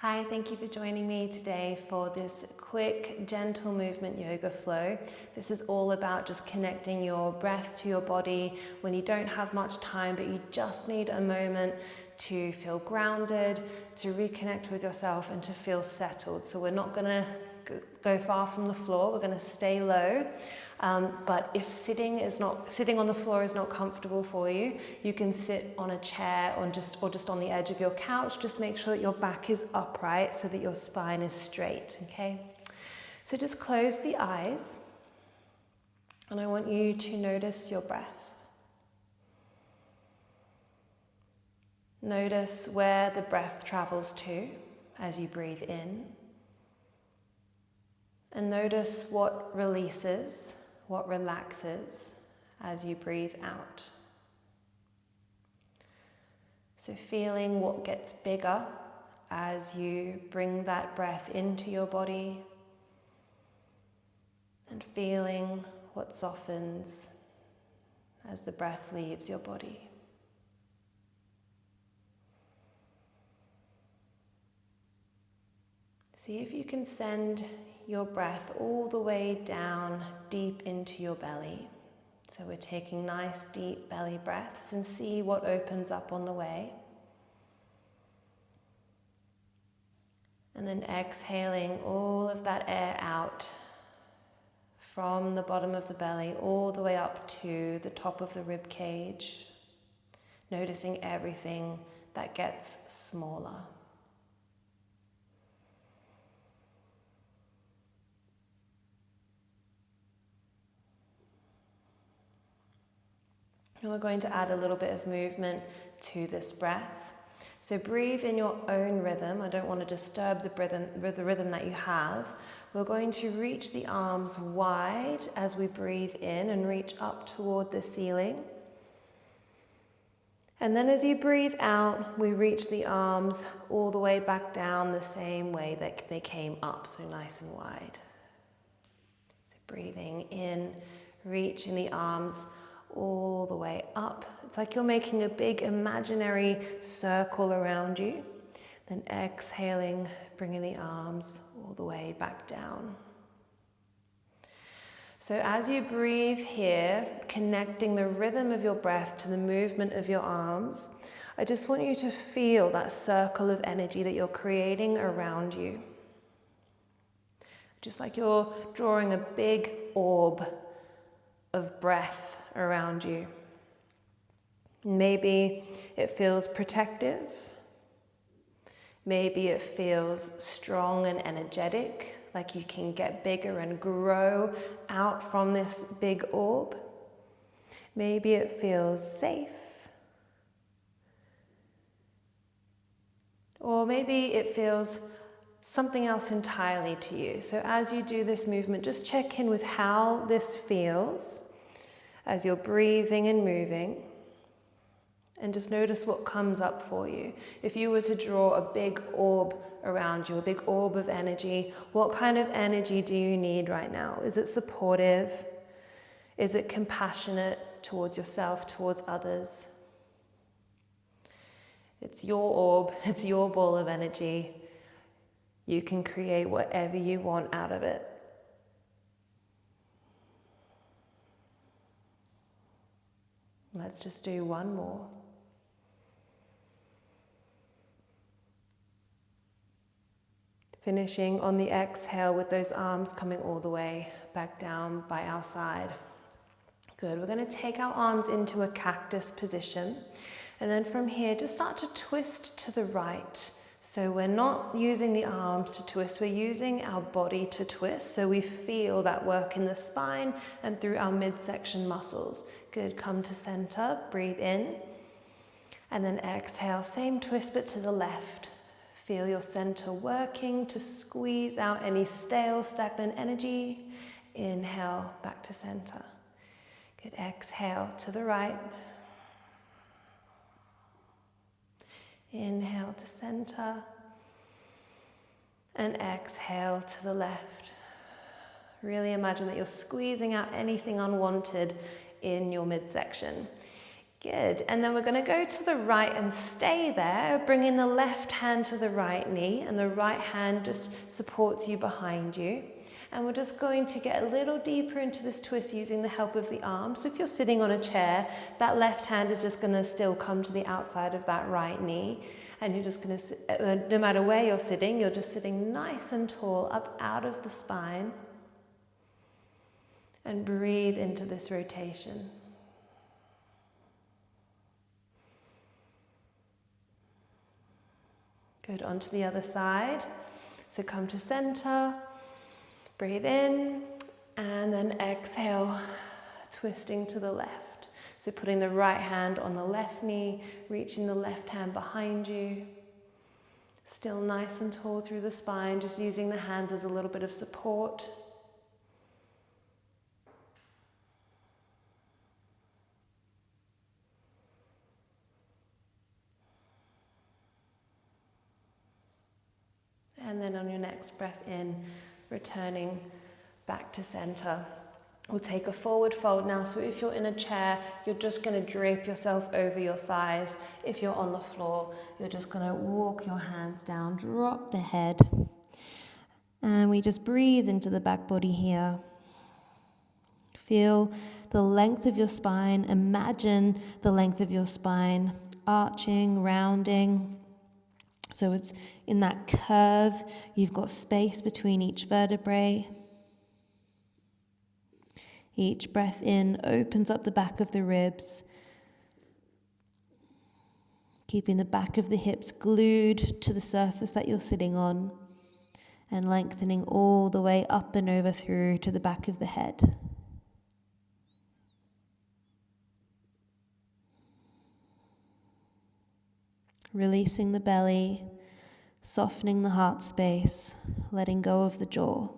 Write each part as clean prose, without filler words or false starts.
Hi, thank you for joining me today for this quick, gentle movement yoga flow. This is all about just connecting your breath to your body when you don't have much time, but you just need a moment to feel grounded, to reconnect with yourself and to feel settled. So we're not gonna go far from the floor, we're gonna stay low. But if sitting on the floor is not comfortable for you, you can sit on a chair or just on the edge of your couch. Just make sure that your back is upright so that your spine is straight, okay? So just close the eyes and I want you to notice your breath. Notice where the breath travels to as you breathe in. And notice what releases, what relaxes as you breathe out. So feeling what gets bigger as you bring that breath into your body, and feeling what softens as the breath leaves your body. See if you can send your breath all the way down deep into your belly. So we're taking nice deep belly breaths and see what opens up on the way. And then exhaling all of that air out from the bottom of the belly all the way up to the top of the rib cage, noticing everything that gets smaller. And we're going to add a little bit of movement to this breath. So breathe in your own rhythm. I don't want to disturb the rhythm that you have. We're going to reach the arms wide as we breathe in and reach up toward the ceiling. And then as you breathe out, we reach the arms all the way back down the same way that they came up, so nice and wide. So breathing in, reaching the arms all the way up. It's like you're making a big imaginary circle around you. Then exhaling, bringing the arms all the way back down. So as you breathe here, connecting the rhythm of your breath to the movement of your arms, I just want you to feel that circle of energy that you're creating around you. Just like you're drawing a big orb of breath around you. Maybe it feels protective. Maybe it feels strong and energetic, like you can get bigger and grow out from this big orb. Maybe it feels safe. Or maybe it feels something else entirely to you. So as you do this movement, just check in with how this feels as you're breathing and moving, and just notice what comes up for you. If you were to draw a big orb around you, a big orb of energy, what kind of energy do you need right now? Is it supportive? Is it compassionate towards yourself, towards others? It's your orb, it's your ball of energy. You can create whatever you want out of it. Let's just do one more. Finishing on the exhale with those arms coming all the way back down by our side. Good, we're going to take our arms into a cactus position. And then from here, just start to twist to the right. So we're not using the arms to twist, we're using our body to twist. So we feel that work in the spine and through our midsection muscles. Good, come to center, breathe in. And then exhale, same twist but to the left. Feel your center working to squeeze out any stale, stagnant energy. Inhale, back to center. Good, exhale to the right. Inhale to center. And exhale to the left. Really imagine that you're squeezing out anything unwanted in your midsection. Good, and then we're going to go to the right and stay there, bringing the left hand to the right knee, and the right hand just supports you behind you. And we're just going to get a little deeper into this twist using the help of the arms. So if you're sitting on a chair, that left hand is just going to still come to the outside of that right knee. And you're just going to, no matter where you're sitting, you're just sitting nice and tall up out of the spine. And breathe into this rotation. Good, onto the other side. So come to center, breathe in, and then exhale, twisting to the left. So putting the right hand on the left knee, reaching the left hand behind you. Still nice and tall through the spine, just using the hands as a little bit of support. And then on your next breath in, returning back to center. We'll take a forward fold now. So if you're in a chair, you're just going to drape yourself over your thighs. If you're on the floor, you're just going to walk your hands down, drop the head. And we just breathe into the back body here. Feel the length of your spine. Imagine the length of your spine, arching, rounding. So it's in that curve, you've got space between each vertebrae. Each breath in opens up the back of the ribs, keeping the back of the hips glued to the surface that you're sitting on, and lengthening all the way up and over through to the back of the head. Releasing the belly, softening the heart space, letting go of the jaw.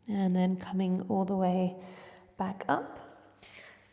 And then coming all the way back up.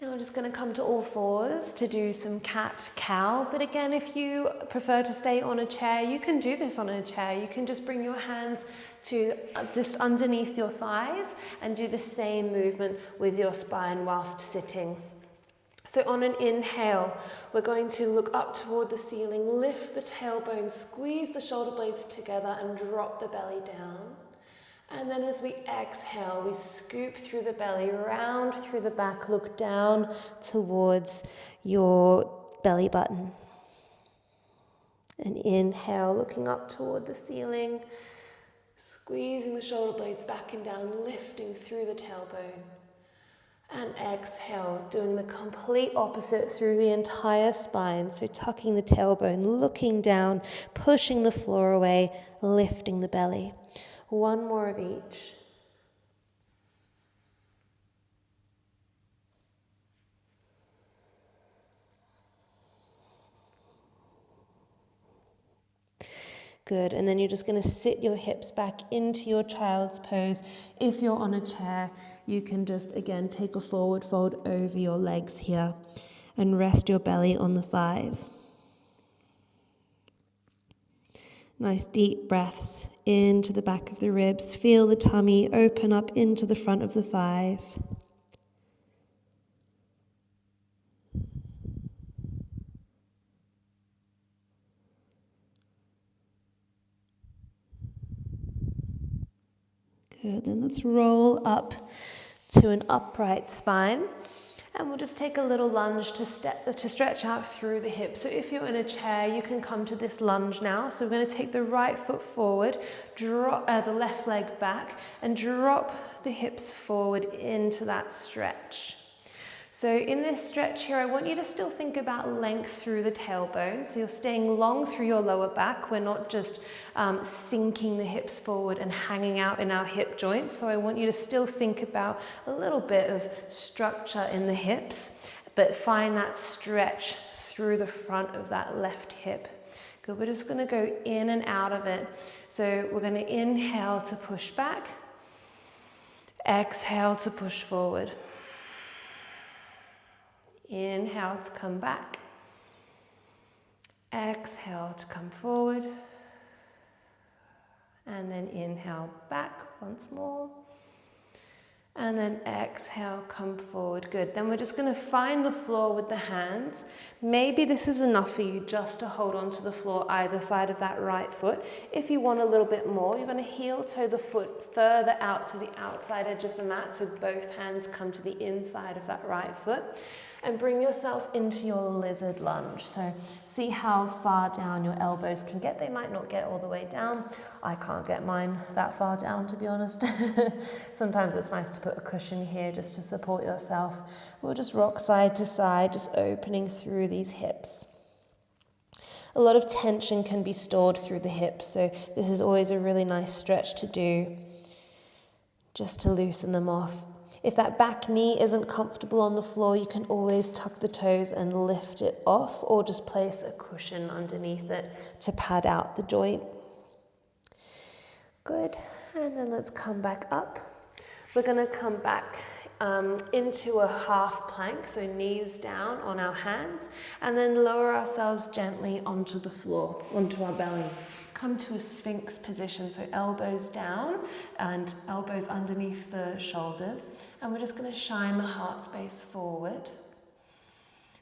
Now we're just going to come to all fours to do some cat-cow. But again, if you prefer to stay on a chair, you can do this on a chair. You can just bring your hands to just underneath your thighs and do the same movement with your spine whilst sitting. So on an inhale, we're going to look up toward the ceiling, lift the tailbone, squeeze the shoulder blades together and drop the belly down. And then as we exhale, we scoop through the belly, round through the back, look down towards your belly button. And inhale, looking up toward the ceiling, squeezing the shoulder blades back and down, lifting through the tailbone. And exhale, doing the complete opposite through the entire spine. So tucking the tailbone, looking down, pushing the floor away, lifting the belly. One more of each. Good, and then you're just going to sit your hips back into your child's pose. If you're on a chair, you can just, again, take a forward fold over your legs here and rest your belly on the thighs. Nice deep breaths into the back of the ribs. Feel the tummy open up into the front of the thighs. Good, then let's roll up to an upright spine. And we'll just take a little lunge to stretch out through the hips. So if you're in a chair, you can come to this lunge now. So we're going to take the right foot forward, drop the left leg back, and drop the hips forward into that stretch. So in this stretch here, I want you to still think about length through the tailbone. So you're staying long through your lower back. We're not just sinking the hips forward and hanging out in our hip joints. So I want you to still think about a little bit of structure in the hips, but find that stretch through the front of that left hip. Good, we're just gonna go in and out of it. So we're gonna inhale to push back, exhale to push forward. Inhale to come back. Exhale to come forward. And then inhale back once more. And then exhale, come forward. Good. Then we're just going to find the floor with the hands. Maybe this is enough for you just to hold on to the floor either side of that right foot. If you want a little bit more, you're going to heel toe the foot further out to the outside edge of the mat so both hands come to the inside of that right foot. And bring yourself into your lizard lunge. So see how far down your elbows can get. They might not get all the way down. I can't get mine that far down, to be honest. Sometimes it's nice to put a cushion here just to support yourself. We'll just rock side to side, just opening through these hips. A lot of tension can be stored through the hips, so this is always a really nice stretch to do, just to loosen them off. If that back knee isn't comfortable on the floor, you can always tuck the toes and lift it off, or just place a cushion underneath it to pad out the joint. Good, and then let's come back up. We're going to come back into a half plank, so knees down on our hands, and then lower ourselves gently onto the floor, onto our belly. Come to a sphinx position, so elbows down and elbows underneath the shoulders, and we're just going to shine the heart space forward,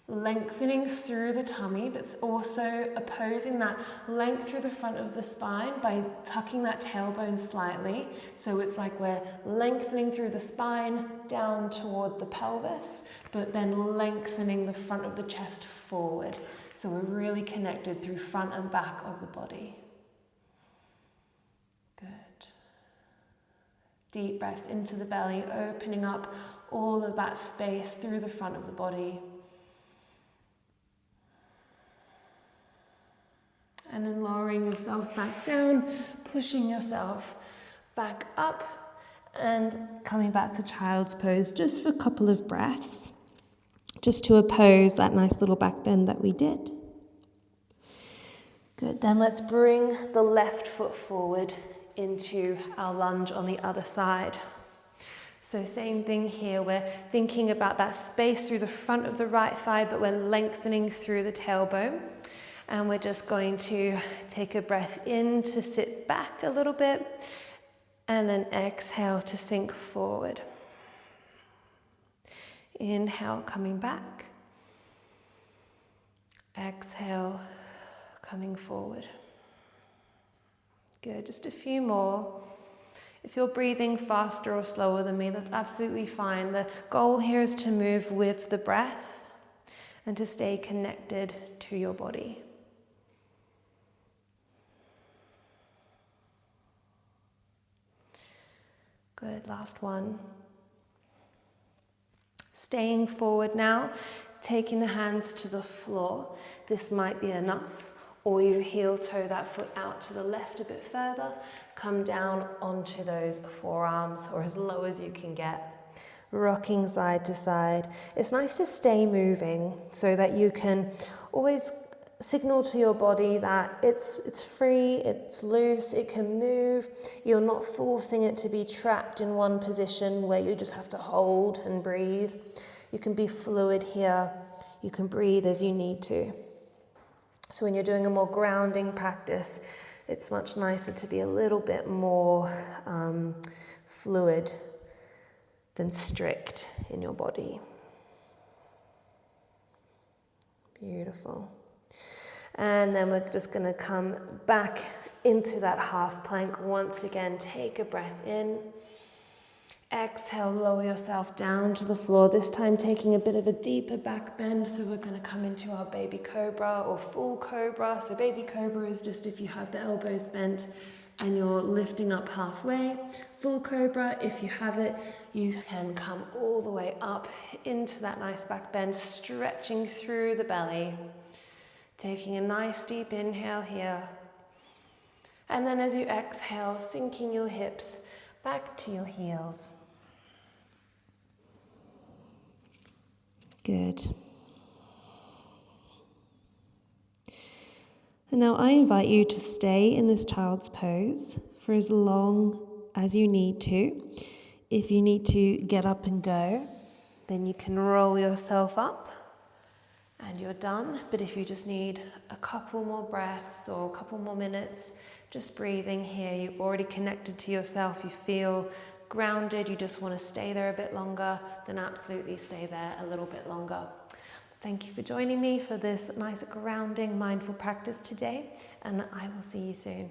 lengthening through the tummy, but also opposing that length through the front of the spine by tucking that tailbone slightly. So it's like we're lengthening through the spine down toward the pelvis, but then lengthening the front of the chest forward. So we're really connected through front and back of the body. Good. Deep breaths into the belly, opening up all of that space through the front of the body. And then lowering yourself back down, pushing yourself back up, and coming back to child's pose just for a couple of breaths, just to oppose that nice little back bend that we did. Good, then let's bring the left foot forward into our lunge on the other side. So same thing here, we're thinking about that space through the front of the right thigh, but we're lengthening through the tailbone. And we're just going to take a breath in to sit back a little bit, and then exhale to sink forward. Inhale, coming back. Exhale, coming forward. Good, just a few more. If you're breathing faster or slower than me, that's absolutely fine. The goal here is to move with the breath and to stay connected to your body. Good, last one. Staying forward now, taking the hands to the floor. This might be enough, or you heel toe that foot out to the left a bit further. Come down onto those forearms, or as low as you can get. Rocking side to side. It's nice to stay moving so that you can always signal to your body that it's free, it's loose, it can move. You're not forcing it to be trapped in one position where you just have to hold and breathe. You can be fluid here. You can breathe as you need to. So when you're doing a more grounding practice, it's much nicer to be a little bit more fluid than strict in your body. Beautiful. And then we're just going to come back into that half plank once again. Take a breath in. Exhale, lower yourself down to the floor, this time taking a bit of a deeper back bend. So we're going to come into our baby cobra or full cobra. So baby cobra is just if you have the elbows bent and you're lifting up halfway. Full cobra, if you have it, you can come all the way up into that nice back bend, stretching through the belly. Taking a nice deep inhale here. And then as you exhale, sinking your hips back to your heels. Good. And now I invite you to stay in this child's pose for as long as you need to. If you need to get up and go, then you can roll yourself up and you're done. But if you just need a couple more breaths or a couple more minutes, just breathing here, you've already connected to yourself, you feel grounded, you just want to stay there a bit longer, then absolutely stay there a little bit longer. Thank you for joining me for this nice grounding mindful practice today, and I will see you soon.